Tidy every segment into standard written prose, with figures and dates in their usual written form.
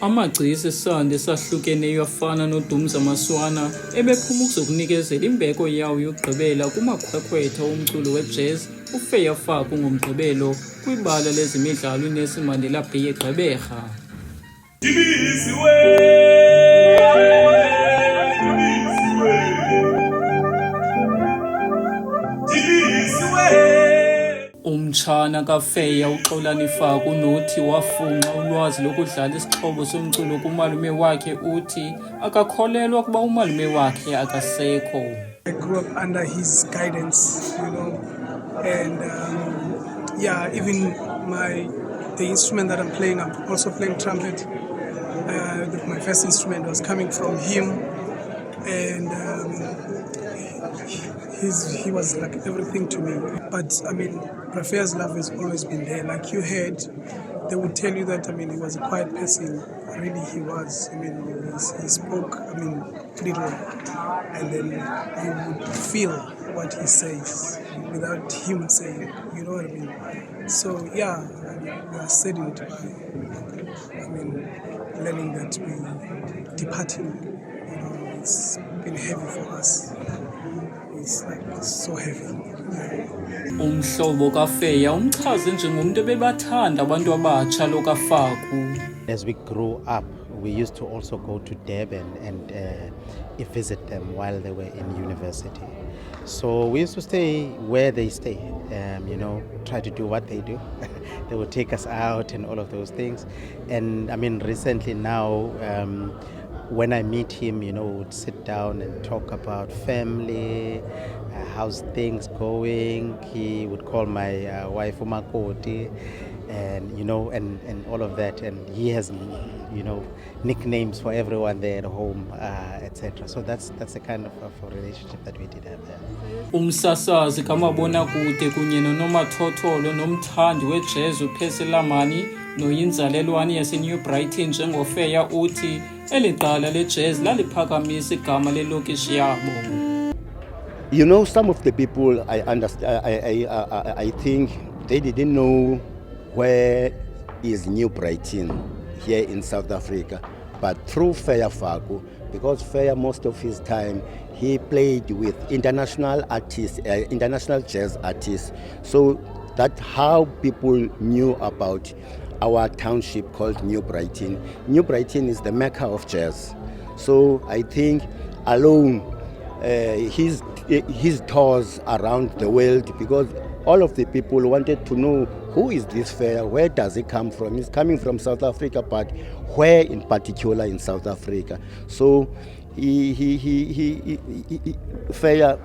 Amagcisa esandi esahlukeneyo afana noDumza Maswana ebephuma ukuzokunikezela imbeko yawo yokugqibela kumakhwekhwetha womculo wejazz uFeya Faku ngoMgqibelo kwibala lezemidlalo uNelson Mandela Bay eGqeberha. Umtshana kaFeya uXolani Faku unothi wafunxa ulwazi lokudlala isixhobo somculo kumalume wakhe uthi akakholelwa kuba umalume wakhe akasekho. I grew up under his guidance, and even the instrument that I'm playing, I'm also playing trumpet. My first instrument was coming from him, and he was like everything to me. But Rafea's love has always been there. Like you heard, they would tell you that he was a quiet person. Really, he was. He spoke little, and then you would feel what he says without him saying. You know what I mean? So we are saddened by learning that we departing. It's been heavy for us. It's so heavy. Umhlobo kaFeya umchaze njengomuntu ebebathanda abantu abatsha lokaFaku. As we grew up, we used to also go to Durban and visit them while they were in university. So we used to stay where they stay, try to do what they do. They would take us out and all of those things. And recently now, when I meet him, we would sit down and talk about family, how's things going. He would call my wife Umakoti, and and all of that. And he has nicknames for everyone there at home, etc. So that's the kind of a relationship that we did have there. Umsasazi kamabonakude kunye nonomathotholo nomthandi wejazz uPercy Lamani noyinzalelwane yaseNew Brighton njengoFeya uthi eliqala lejazz laliphakamisa igama lelokishi yabo. Some of the people I understand, I think they didn't know where is New Brighton here in South Africa, but through Feya Faku, because Feya most of his time he played with international artists, international jazz artists. So that's how people knew about our township called New Brighton. New Brighton is the mecca of jazz. So I think alone his tours around the world, because all of the people wanted to know who is this Feya, where does he come from? He's coming from South Africa, but where in particular in South Africa? So Feya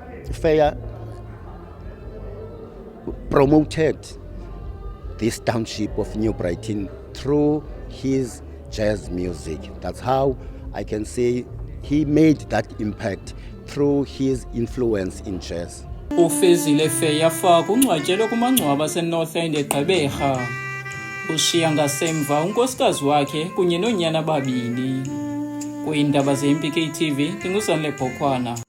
promoted this township of New Brighton through his jazz music. That's how I can say he made that impact through his influence in jazz. Ufezile Feya Faku ungcwatyelwe kumangcwaba aseNorth End eGqeberha. Ushiya ngasemva unkosikazi wakhe kunye noonyana ababini. Kwiindaba zeMPK TV, ndinguZanele Bhokhwana.